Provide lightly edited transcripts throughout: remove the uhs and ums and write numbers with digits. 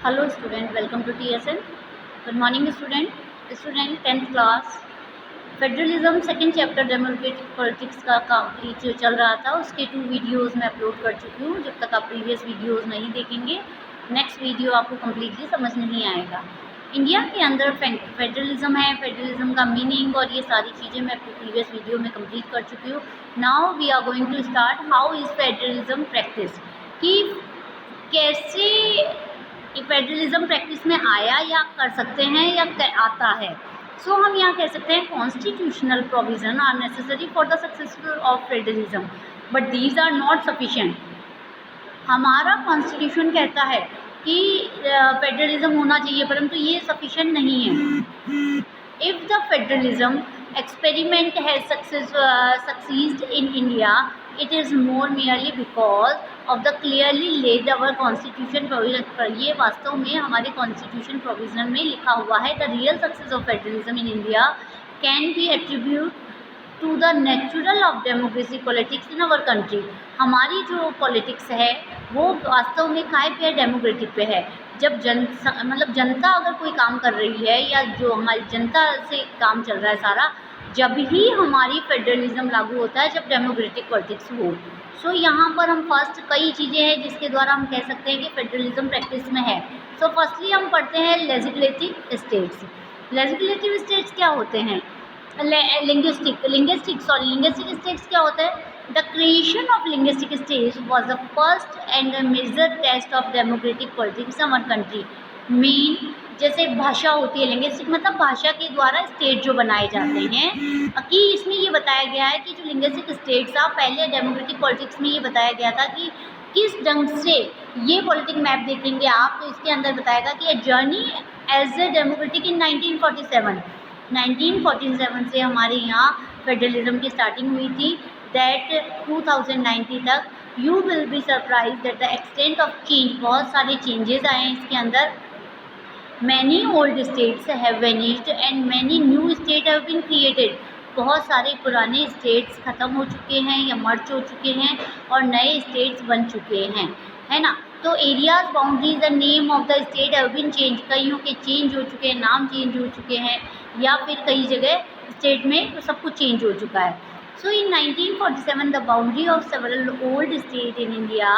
Hello student, welcome to TSN. Good morning student. Student 10th class federalism second chapter democratic politics का complete जो चल रहा था उसके 2 वीडियोस मैं अपलोड कर चुकी हूँ। जब तक आप प्रीवियस वीडियोस नहीं देखेंगे नेक्स्ट वीडियो आपको कम्प्लीटली समझ नहीं आएगा। इंडिया के अंदर फेडरलिज्म है, फेडरलिज्म का मीनिंग और ये सारी चीज़ें मैं प्रीवियस वीडियो में कंप्लीट कर चुकी हूँ। Now we are going to start how is federalism practice, कि कैसे फेडरलिज्म प्रैक्टिस में आया या कर सकते हैं या आता है। सो हम यहाँ कह सकते हैं constitutional provision are necessary for the successful of federalism but these are not sufficient. हमारा कॉन्स्टिट्यूशन कहता है कि फेडरलिज्म होना चाहिए परंतु ये सफिशिएंट नहीं है। If the federalism experiment has succeeded in India, it is more merely because of the clearly laid our constitution provision पर। ये वास्तव में हमारे constitution provision में लिखा हुआ है। The real success of federalism in India can be attributed to the natural of democracy politics in our country। हमारी जो पॉलिटिक्स है वो वास्तव में काय पे है, डेमोक्रेटिक पे है। जब जनता अगर कोई काम कर रही है या जो हमारी जनता से काम चल रहा है सारा, जब ही हमारी फेडरलिज्म लागू होता है जब डेमोक्रेटिक पॉलिटिक्स हो। सो यहाँ पर हम फर्स्ट कई चीज़ें हैं जिसके द्वारा हम कह सकते हैं कि फेडरलिज्म प्रैक्टिस में है। सो फर्स्टली हम पढ़ते हैं लेजिस्लेटिव स्टेट्स। लेजिस्लेटिव स्टेट्स क्या होते हैं? लिंग्विस्टिक स्टेट्स क्या होता है? The creation of linguistic states was the first and major test of democratic politics in one country. Main जैसे भाषा होती है, लिंग्विस्टिक मतलब भाषा के द्वारा स्टेट जो बनाए जाते हैं, कि इसमें ये बताया गया है कि जो लिंग्विस्टिक स्टेट्स था पहले डेमोक्रेटिक पॉलिटिक्स में ये बताया गया था कि किस ढंग से ये पॉलिटिक मैप देखेंगे आप तो इसके अंदर बताएगा कि a journey as a democratic इन 1947 से हमारे यहाँ फेडरलिज्म की स्टार्टिंग हुई थी। दैट 2090 तक you will be surprise that the extent of change, बहुत सारे चेंजेस आए हैं इसके अंदर। Many old states have vanished and many new state have been created. बहुत सारे पुराने स्टेट्स ख़त्म हो चुके हैं या मर्ज हो चुके हैं और नए स्टेट्स बन चुके हैं, है ना। तो areas, boundaries and name of the state have been change, कईयों के चेंज हो चुके हैं, नाम चेंज हो चुके हैं या फिर कई जगह स्टेट में सब कुछ चेंज हो चुका है। So in 1947 the boundary of several old state in India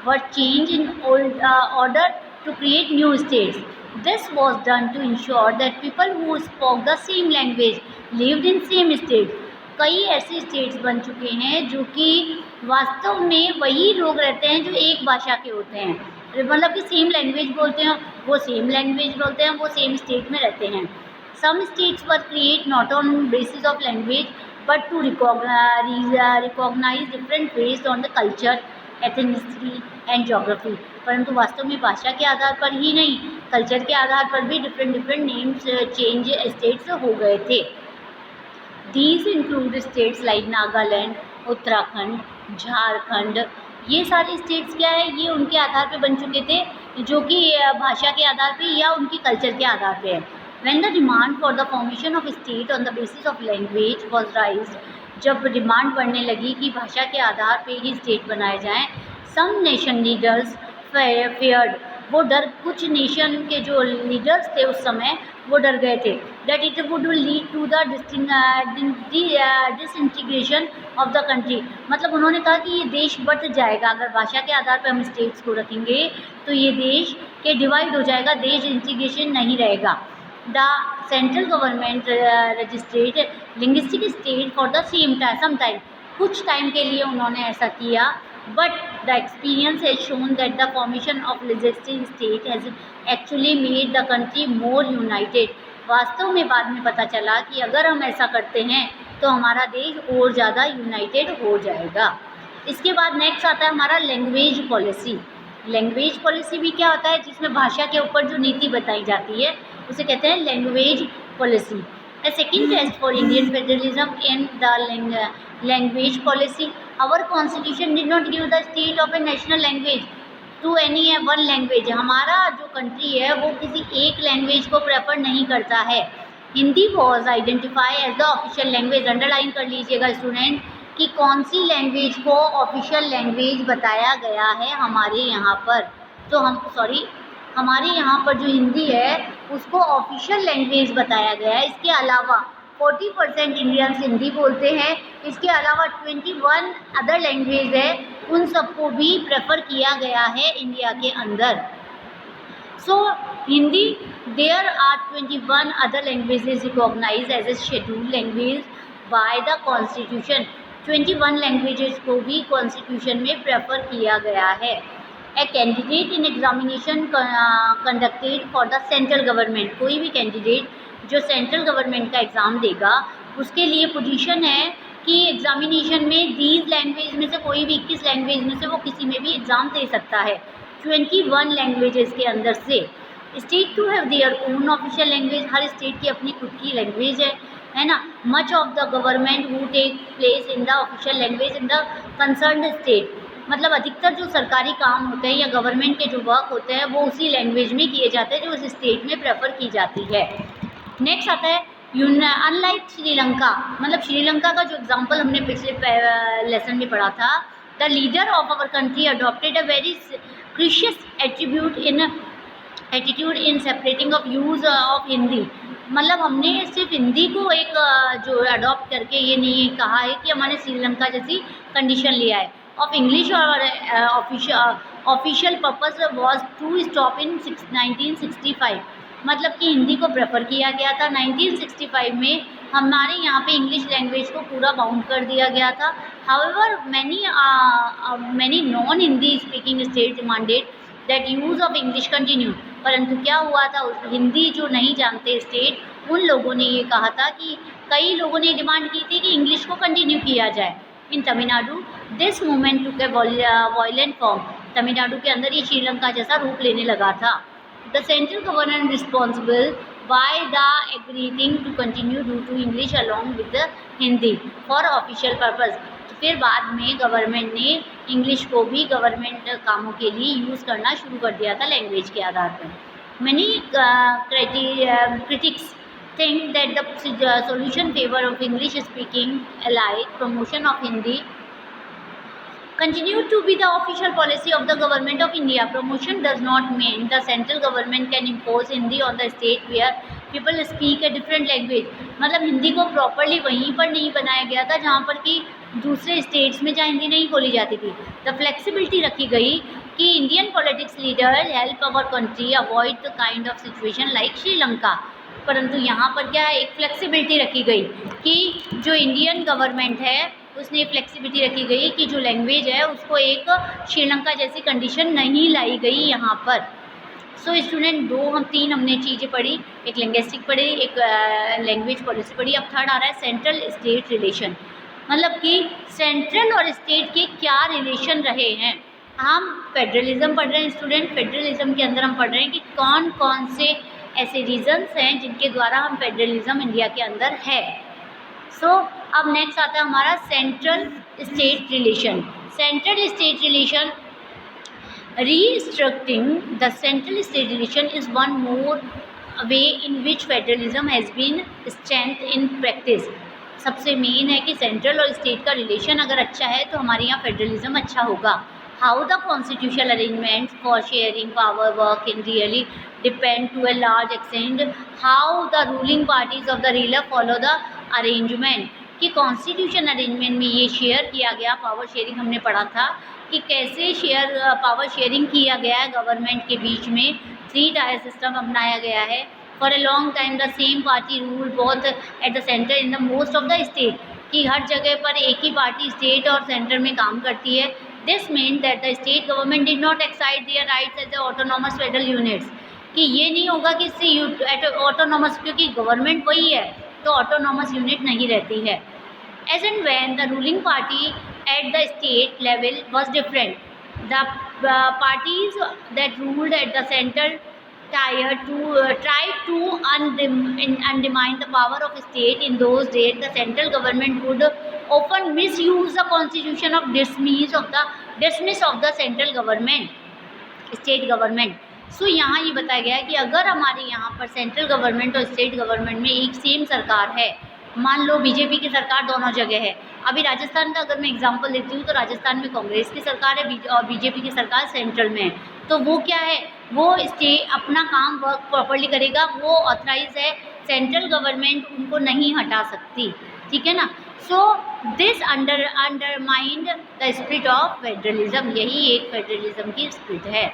were change in order to create new states. This was done to ensure that people who spoke the same language lived in same state। कई ऐसे states बन चुके हैं जो कि वास्तव में वही लोग रहते हैं जो एक भाषा के होते हैं, मतलब कि सेम लैंग्वेज बोलते हैं, वो सेम लैंग्वेज बोलते हैं, वो सेम स्टेट में रहते हैं। Some states were created not on basis of language but to recognize different based on the culture, ethnicity and geography। परंतु वास्तव में भाषा के आधार पर ही नहीं, कल्चर के आधार पर भी डिफरेंट नेम्स चेंज स्टेट्स हो गए थे। These include states like Nagaland, Uttarakhand, Jharkhand. ये सारे स्टेट्स क्या है, ये उनके आधार पे बन चुके थे जो कि भाषा के आधार पे या उनकी कल्चर के आधार पे है। When the demand for the formation of state on the basis of language was राइज्ड, जब डिमांड बढ़ने लगी कि भाषा के आधार पे ही स्टेट बनाए जाएँ, सम नेशन लीडर्स फेयर्ड, वो डर, कुछ नेशन के जो लीडर्स थे उस समय वो डर गए थे, that it would lead to the disintegration of the country. मतलब उन्होंने कहा कि ये देश बट जाएगा, अगर भाषा के आधार पर हम स्टेट्स को रखेंगे तो ये देश के डिवाइड हो जाएगा, देश इंटीग्रेशन नहीं रहेगा। The central government registered linguistic state for the some time, कुछ टाइम के लिए उन्होंने ऐसा किया, but the experience has shown that the formation of legislative state has actually made the country more united। वास्तव में बाद में पता चला कि अगर हम ऐसा करते हैं तो हमारा देश और ज़्यादा यूनाइटेड हो जाएगा। इसके बाद नेक्स्ट आता है हमारा लैंग्वेज पॉलिसी। लैंग्वेज पॉलिसी भी क्या होता है, जिसमें भाषा के ऊपर जो नीति बताई जाती है उसे कहते हैं language policy. A second test for Indian federalism in the language policy, our constitution did not give the state of a national language to any one language। हमारा जो कंट्री है वो किसी एक लैंग्वेज को प्रेफर नहीं करता है। Hindi was identify as the official language. Underline कर लीजिएगा स्टूडेंट कि कौन सी लैंग्वेज को ऑफिशियल लैंग्वेज बताया गया है हमारे यहाँ पर। तो हमारे यहाँ पर जो हिंदी है उसको ऑफिशियल लैंग्वेज बताया गया है। इसके अलावा 40% इंडियंस हिंदी बोलते हैं। इसके अलावा 21 अदर लैंग्वेज है, उन सबको भी प्रेफर किया गया है इंडिया के अंदर। So, Hindi, there are 21 other languages recognized as a scheduled language by the Constitution। 21 languages को भी Constitution में प्रेफर किया गया है। A candidate in examination conducted for the central government, कोई भी कैंडिडेट जो सेंट्रल गवर्नमेंट का एग्ज़ाम देगा उसके लिए पोजीशन है कि एग्जामिनेशन में दीज लैंग्वेज में से कोई भी 21 लैंग्वेज में से वो किसी में भी एग्ज़ाम दे सकता है 21 लैंग्वेजेस के अंदर से। State to have their own official language, हर स्टेट की अपनी खुद की लैंग्वेज है ना। Much of the government who take place in the official language in the concerned state, मतलब अधिकतर जो सरकारी काम होते हैं या गवर्नमेंट के जो वर्क होते हैं वो उसी लैंग्वेज में किए जाते हैं जो उस स्टेट में प्रेफर की जाती है। नेक्स्ट आता है अनलाइक श्रीलंका, मतलब श्रीलंका का जो एग्जाम्पल हमने पिछले लेसन में पढ़ा था, the leader of our country adopted a very cautious attitude in separating of use of Hindi, मतलब हमने सिर्फ हिंदी को एक जो अडॉप्ट करके ये नहीं कहा है कि हमारे श्रीलंका जैसी कंडीशन लिया है। ऑफ इंग्लिश और official purpose was to stop in 1965, मतलब कि हिंदी को प्रेफर किया गया था। 1965 में हमारे यहाँ पे इंग्लिश लैंग्वेज को पूरा बाउंड कर दिया गया था। However many non Hindi speaking state demanded that use of English continue, परंतु क्या हुआ था, उस हिंदी जो नहीं जानते स्टेट उन लोगों ने ये कहा था कि कई लोगों ने डिमांड की थी कि इंग्लिश को कंटिन्यू किया जाए। In Tamil Nadu this movement took a violent form, Tamil Nadu के अंदर ये श्रीलंका जैसा रूप लेने लगा था। The central government responsible by the agreeing to continue due to English along with the Hindi for official purpose, फिर बाद में गवर्नमेंट ने इंग्लिश को भी गवर्नमेंट कामों के लिए यूज़ करना शुरू कर दिया था लैंग्वेज के आधार पर। Many critics think that the solution favor of English speaking alike promotion of Hindi continue to be the official policy of the government of India. Promotion does not mean the central government can impose Hindi on the state where people speak a different language, मतलब हिंदी को properly वहीं पर नहीं बनाया गया था जहाँ पर कि दूसरे स्टेट्स में जहाँ हिंदी नहीं बोली जाती थी। द फ्लेक्सिबिलिटी रखी गई कि Indian politics leader help our country avoid the kind of situation like Sri Lanka, परंतु यहाँ पर क्या है, एक फ्लेक्सिबिलिटी रखी गई कि जो इंडियन गवर्नमेंट है उसने फ्लेक्सिबिलिटी रखी गई कि जो लैंग्वेज है उसको एक श्रीलंका जैसी कंडीशन नहीं लाई गई यहाँ पर। सो स्टूडेंट तीन हमने चीज़ें पढ़ी, एक लिंग्विस्टिक पढ़ी, एक लैंग्वेज पॉलिसी पढ़ी। अब थर्ड आ रहा है सेंट्रल स्टेट रिलेशन, मतलब कि सेंट्रल और स्टेट के क्या रिलेशन रहे हैं। हम फेडरलिज्म पढ़ रहे हैं स्टूडेंट, फेडरलिज्म के अंदर हम पढ़ रहे हैं कि कौन कौन से ऐसे रीजन्स हैं जिनके द्वारा हम फेडरलिज्म इंडिया के अंदर है। सो अब नेक्स्ट आता है हमारा central state relation. Central state relation restructuring the central state relation is one more way in which federalism has been strengthened in practice। सबसे मेन है कि सेंट्रल और स्टेट का रिलेशन अगर अच्छा है तो हमारे यहाँ फेडरलिज्म अच्छा होगा। How the constitutional arrangements for sharing power work in really depend to a large extent how the ruling parties of the ruler follow the arrangement, कि कॉन्स्टिट्यूशन अरेंजमेंट में ये शेयर किया गया, पावर शेयरिंग हमने पढ़ा था कि कैसे पावर शेयरिंग किया गया है गवर्नमेंट के बीच में। 3 टायर सिस्टम अपनाया गया है। For a long time the same party rule both at the centre in the most of the state, कि हर जगह पर एक ही पार्टी स्टेट और सेंटर में काम करती है। This mean that the state government did not exercise their rights as the autonomous federal units, कि ये नहीं होगा कि इससे ऑटोनॉमस, क्योंकि गवर्नमेंट वही है तो ऑटोनॉमस यूनिट नहीं रहती है। As and when the ruling party at the state level was different, the parties that ruled at the central tier tried to undermine the power of state. In those days, the central government would often misuse the constitution of dismiss of the central government, state government. सो यहाँ ये बताया गया है कि अगर हमारे यहाँ पर सेंट्रल गवर्नमेंट और स्टेट गवर्नमेंट में एक सेम सरकार है, मान लो बीजेपी की सरकार दोनों जगह है। अभी राजस्थान का अगर मैं एग्जांपल देती हूँ तो राजस्थान में कांग्रेस की सरकार है और बीजेपी की सरकार सेंट्रल में है। तो वो क्या है, वो अपना काम वर्क प्रॉपर्ली करेगा, वो ऑथराइज है, सेंट्रल गवर्नमेंट उनको नहीं हटा सकती, ठीक है ना। So this undermined the spirit of federalism, यही एक फेडरलिज्म की स्पिरिट है।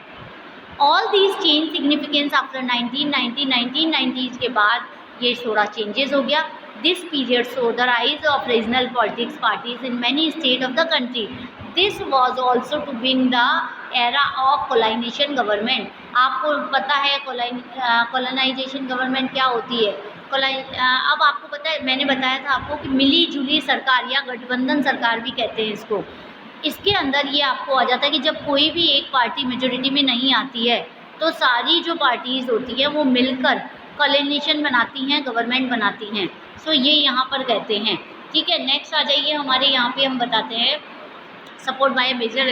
All these change significance after 1990s के बाद ये थोड़ा चेंजेस हो गया। This period so the rise of regional politics parties in many state of the country. This was also to bring the era of coalition government. आपको पता है colonisation government क्या होती है। अब आपको पता है, मैंने बताया था आपको कि मिली जुली सरकार या गठबंधन सरकार भी कहते हैं इसको। इसके अंदर ये आपको आ जाता है कि जब कोई भी एक पार्टी मेजोरिटी में नहीं आती है तो सारी जो पार्टीज़ होती हैं वो मिलकर कोलिशन बनाती हैं, गवर्नमेंट बनाती हैं। सो ये यहाँ पर कहते हैं, ठीक है। नेक्स्ट आ जाइए, हमारे यहाँ पे हम बताते हैं सपोर्ट बाय मेजर।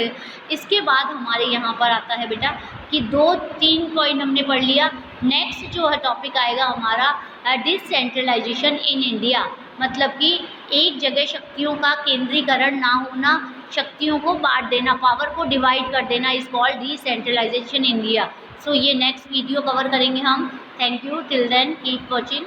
इसके बाद हमारे यहाँ पर आता है बेटा कि 2-3 पॉइंट हमने पढ़ लिया। नेक्स्ट जो है टॉपिक आएगा हमारा डिसेंट्रलाइजेशन इन इंडिया, मतलब कि एक जगह शक्तियों का केंद्रीकरण ना होना, शक्तियों को बांट देना, पावर को डिवाइड कर देना, is called decentralisation in India. So ये नेक्स्ट वीडियो कवर करेंगे हम। Thank you, till then keep watching.